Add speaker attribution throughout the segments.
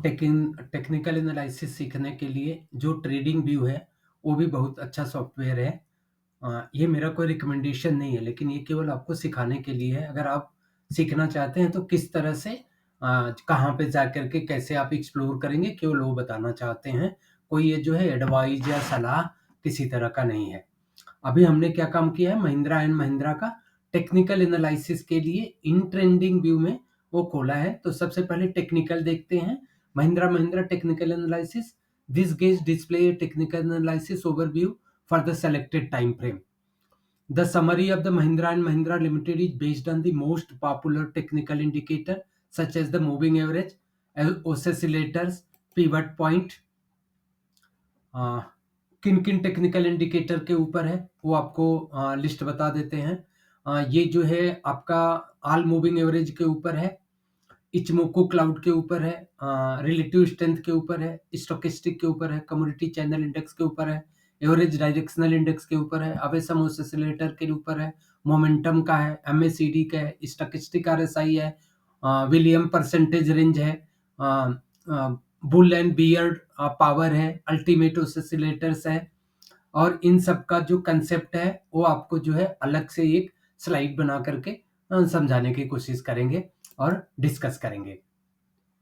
Speaker 1: Technical analysis सीखने के लिए जो ट्रेडिंग व्यू है, वो भी बहुत अच्छा सॉफ्टवेयर है। ये मेरा कोई रिकमेंडेशन नहीं है, लेकिन ये केवल आपको सिखाने के लिए है। अगर आप सीखना चाहते हैं तो किस तरह से कहाँ पे जाकर के कैसे आप एक्सप्लोर करेंगे, केवल वो बताना चाहते हैं। कोई ये जो है एडवाइस या सलाह किसी तरह का नहीं है। अभी हमने क्या काम किया है, महिंद्रा एंड महिंद्रा का टेक्निकल एनालिसिस के लिए इन ट्रेंडिंग व्यू में वो खोला है। तो सबसे पहले टेक्निकल देखते हैं। Mahindra Mahindra technical analysis, this gauge display technical analysis overview for the selected time frame. The summary of the Mahindra and Mahindra Limited is based on the most popular technical indicator such as the moving average, oscillators, pivot point. किन किन technical indicator के ऊपर है वो आपको list बता देते हैं। ये जो है आपका ऑल मूविंग एवरेज के ऊपर है, इचमोकू क्लाउड के ऊपर है, रिलेटिव स्ट्रेंथ के ऊपर है, स्टोकेस्टिक के ऊपर है, कमोडिटी चैनल इंडेक्स के ऊपर है, एवरेज डायरेक्शनल इंडेक्स के ऊपर है, अवेसम ऑसिलेटर के ऊपर है, मोमेंटम का है, एमएसीडी का है, स्टोकेस्टिक आरएसआई है, विलियम परसेंटेज रेंज है, बुल एंड बियर पावर है, अल्टीमेट ऑसिलेटर्स है। और इन सब का जो कंसेप्ट है वो आपको जो है अलग से एक स्लाइड बना करके समझाने की कोशिश करेंगे और डिस्कस करेंगे।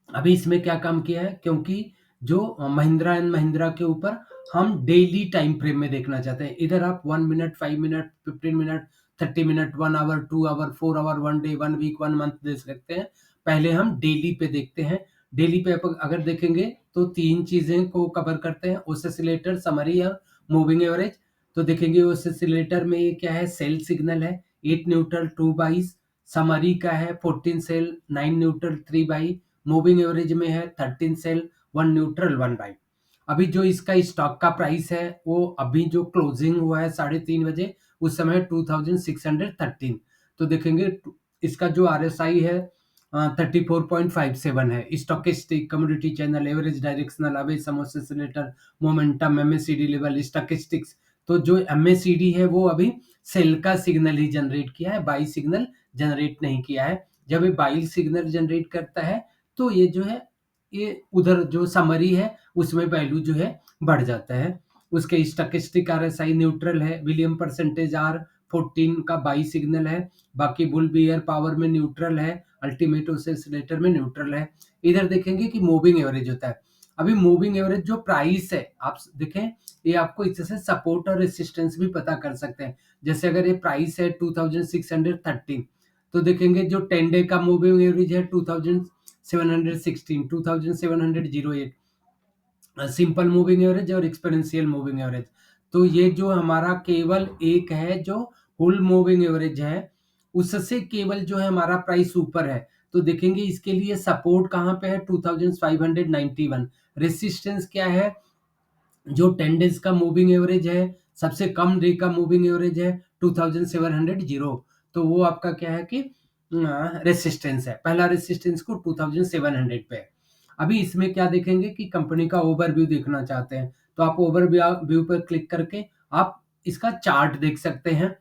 Speaker 1: अभी इसमें क्या काम किया है, क्योंकि जो महिंद्रा एंड महिंद्रा के ऊपर हम डेली टाइम फ्रेम में देखना चाहते हैं। इधर आप 1 minute, 5 minute, 15 minute, 30 minute, 1 hour, 2 hour, 4 hour, 1 day, 1 week, 1 month देख सकते हैं। पहले हम डेली पे देखते हैं। डेली पे अगर देखेंगे तो 3 चीजें को कवर करते हैं, ऑसिलेटर, समरी और मूविंग एवरेज। तो देखेंगे ऑसिलेटर में ये क्या है, सेल सिग्नल है, 8 न्यूट्रल 2 बाई, समरी का है 14 sell 9 neutral 3 buy, moving average में है 13 सेल 1 न्यूट्रल 1 बाई। अभी जो इसका स्टॉक का प्राइस है वो अभी जो क्लोजिंग हुआ है 3:30 बजे, उस समय 2613। तो देखेंगे इसका जो आरएसआई है 34.57 है। Stochastic, commodity channel, average directional, awesome oscillator, momentum, MACD level, stochastics. तो जो एमएसीडी है वो अभी सेल का सिग्नल ही जनरेट किया है, बाई सिग्नल जनरेट नहीं किया है। जब ये बाई सिग्नल जनरेट करता है तो ये जो है ये उधर जो समरी है उसमें वैल्यू जो है बढ़ जाता है। उसके स्टोकेस्टिक आरएसआई न्यूट्रल है, विलियम परसेंटेज आर 14 का बाई सिग्नल है, बाकी बुल बियर पावर में न्यूट्रल है, अल्टीमेट ऑसिलेटर में न्यूट्रल है। इधर देखेंगे कि मूविंग एवरेज होता है। अभी मूविंग एवरेज जो प्राइस है आप देखें, ये आपको इससे सपोर्ट और रेसिस्टेंस भी पता कर सकते हैं। जैसे अगर ये प्राइस है 2613, तो देखेंगे जो 10 डे का मूविंग एवरेज है 2716, 2708, सिंपल मूविंग एवरेज और एक्सपोनेंशियल मूविंग एवरेज। तो ये जो हमारा केवल एक है जो होल मूविंग एवरेज है, उससे केवल जो है हमारा प्राइस ऊपर है। तो देखेंगे इसके लिए सपोर्ट कहाँ पे है 2591, रेसिस्टेंस क्या है, जो 10 डेज का मूविंग एवरेज है, सबसे कम डे का मूविंग एवरेज है 2700। तो वो आपका क्या है कि रेसिस्टेंस है, पहला रेसिस्टेंस को 2700 पे है। अभी इसमें क्या देखेंगे कि कंपनी का ओवरव्यू देखना चाहते हैं, तो आप ओवरव्यू पर क्लिक करके आप इसका चार्ट देख सकते हैं।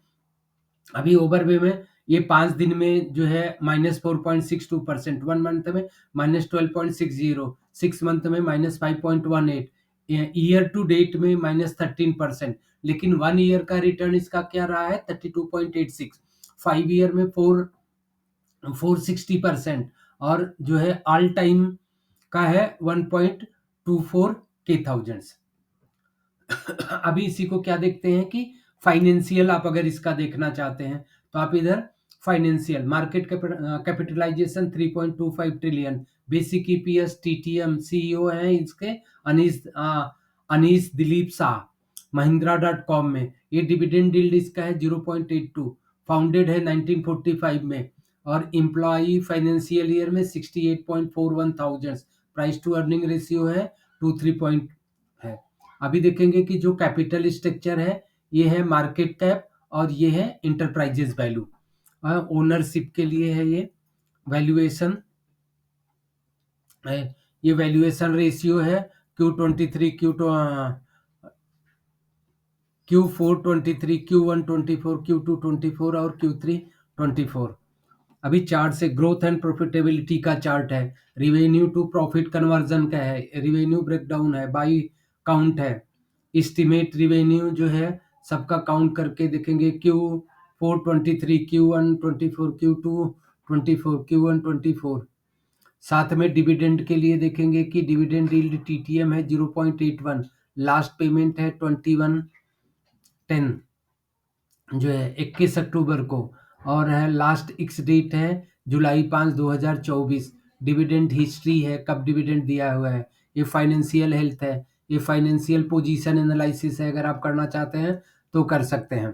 Speaker 1: अभी ओवरव्यू में ये 5 दिन में जो है -4.62%, 1 मंथ में -12.60, 6 मंथ में -5.18, ईयर टू डेट में -13%। लेकिन 1 ईयर का रिटर्न इसका क्या रहा है 32.86, 5 ईयर में 460%, और जो है ऑल टाइम का है 1.24 के थाउजेंड्स। अभी इसी को क्या देखते हैं कि फाइनेंशियल, आप अगर इसका देखना चाहते हैं तो आप इधर financial market capitalisation 3.25 trillion, basic EPS, TTM, CEO हैं इसके अनीस दिलीप शाह, महिंद्रा.com में। ये डिविडेंड यील्ड इसका है 0.82, फाउंडेड है 1945 में, और एम्प्लॉई फाइनेंशियल ईयर में 68.41 thousand, price to earning ratio है 23 है। अभी देखेंगे कि जो कैपिटल स्ट्रक्चर है ये है मार्केट कैप और ये है इंटरप्राइजेस वैल्यू। ओनरशिप के लिए है ये वैल्यूएशन है, ये वैल्यूएशन रेशियो है Q23, Q4 23, Q1 24, Q2 24 और Q3 24। अभी चार्ट से ग्रोथ एंड प्रॉफिटेबिलिटी का चार्ट है, रिवेन्यू टू प्रॉफिट कन्वर्जन का है, रिवेन्यू ब्रेकडाउन है, बाई काउंट है, एस्टिमेट रिवेन्यू जो है सबका काउंट करके देखेंगे, Q4 23, Q1 24, Q2 24, Q1 24। साथ में डिविडेंड के लिए देखेंगे कि डिविडेंड यील्ड TTM है 0.81, लास्ट पेमेंट है 21/10 जो है 21 अक्टूबर को, और है लास्ट एक्स डेट है जुलाई 5 2024। डिविडेंड हिस्ट्री है, कब डिविडेंड दिया हुआ है, ये फाइनेंशियल हेल्थ है, ये फाइनेंशियल पोजीशन एनालिसिस है, अगर आप करना चाहते हैं तो कर सकते हैं।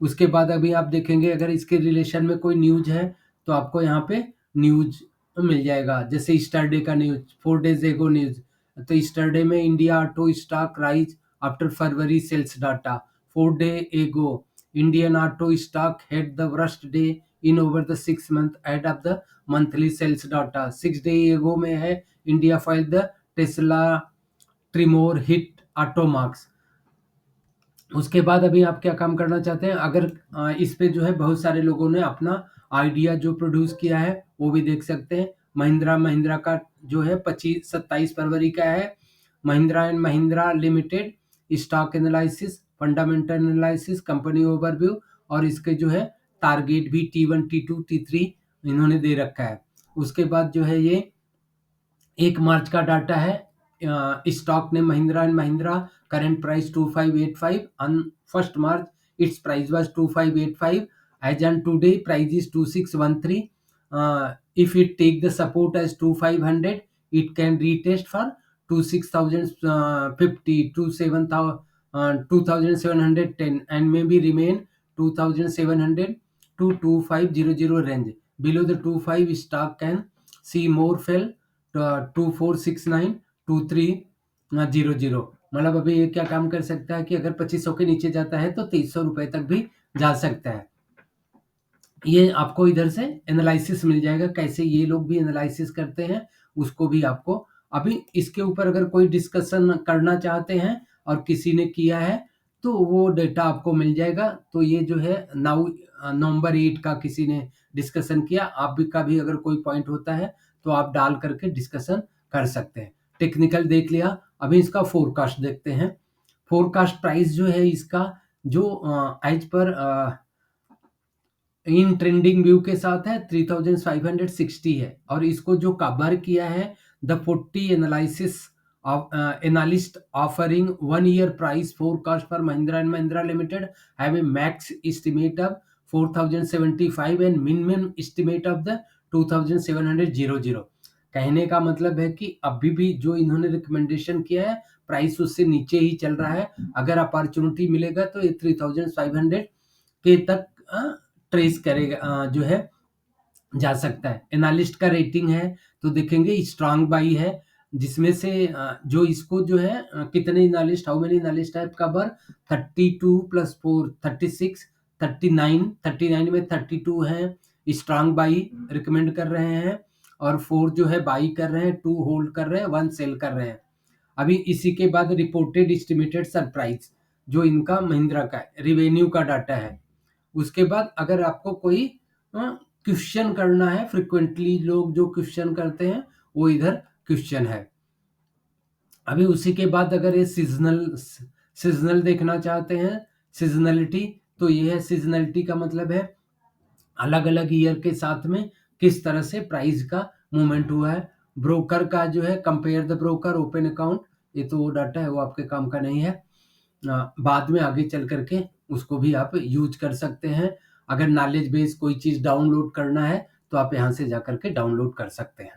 Speaker 1: उसके बाद अभी आप देखेंगे अगर इसके रिलेशन में कोई न्यूज है तो आपको यहाँ पे न्यूज मिल जाएगा, जैसे स्टरडे का न्यूज, 4 days एगो न्यूज। तो स्टरडे में India auto stock rise after February sales data, 4 day एगो Indian auto stock had the worst day in over the 6 month ahead of the monthly sales data. 6 day ago में है India filed the Tesla Tremor hit auto marks। उसके बाद अभी आप क्या काम करना चाहते हैं, अगर इस पे जो है बहुत सारे लोगों ने अपना आइडिया जो प्रोड्यूस किया है वो भी देख सकते हैं। महिंद्रा का जो है 27 फरवरी का है, Mahindra and Mahindra limited stock analysis, fundamental analysis, company overview, और इसके जो है टारगेट भी T1 T2 T3 इन्होंने दे रखा है। उसके बाद जो है ये 1 मार्च का डाटा है, स्टॉक ने Mahindra and Mahindra current price 2585 on 1st March its price was 2585, as on today price is 2613। If it take the support as 2500 it can retest for 26,050 to 2710 and maybe remain 2700 to 2500 range, below the 25 stock can see more fell 2469 2300। मतलब अभी ये क्या काम कर सकता है कि अगर 2500 के नीचे जाता है तो 2300 रुपए तक भी जा सकता है। ये आपको इधर से एनालिसिस मिल जाएगा, कैसे ये लोग भी एनालिसिस करते हैं उसको भी आपको। अभी इसके ऊपर अगर कोई डिस्कशन करना चाहते हैं और किसी ने किया है तो वो डेटा आपको मिल जाएगा। तो ये जो है नवंबर 8 का किसी ने डिस्कशन किया, आप भी का भी अगर कोई पॉइंट होता है तो आप डाल करके डिस्कशन कर सकते हैं। टेक्निकल देख लिया, अभी इसका फोरकास्ट देखते हैं। फोरकास्ट प्राइस जो है इसका जो एज पर इन ट्रेंडिंग व्यू के साथ है 3560 है, और इसको जो कवर किया है the 40 analysis analyst offering 1 year price forecast for Mahindra and Mahindra limited have a max estimate of 4075 and minimum estimate of the 2700। कहने का मतलब है कि अभी भी जो इन्होंने रिकमेंडेशन किया है प्राइस उससे नीचे ही चल रहा है। अगर अपॉर्चुनिटी मिलेगा तो ये 3500 के तक ट्रेस करेगा, जो है जा सकता है। एनालिस्ट का रेटिंग है तो देखेंगे स्ट्रांग बाई है, जिसमें से जो इसको जो है कितने एनालिस्ट, हाउ मेनी एनालिस्ट है कवर, 32 + 4 36, 39 में 32 है स्ट्रांग बाई रिकमेंड कर रहे हैं, और 4 जो है बाई कर रहे हैं, 2 होल्ड कर रहे हैं, 1 सेल कर रहे हैं। अभी इसी के बाद रिपोर्टेड एस्टिमेटेड सरप्राइज जो इनका महिंद्रा का रिवेन्यू का डाटा है। उसके बाद अगर आपको कोई क्वेश्चन करना है, फ्रिक्वेंटली लोग जो क्वेश्चन करते हैं वो इधर क्वेश्चन है। अभी उसी के बाद अगर ये सीजनल देखना चाहते हैं, सीजनलिटी, तो ये है सीजनलिटी का मतलब है अलग अलग ईयर के साथ में किस तरह से प्राइस का मूवमेंट हुआ है। ब्रोकर का जो है compare the broker open account, ये तो वो डाटा है वो आपके काम का नहीं है, बाद में आगे चल करके उसको भी आप यूज कर सकते हैं। अगर नॉलेज बेस कोई चीज़ डाउनलोड करना है तो आप यहाँ से जा करके डाउनलोड कर सकते हैं।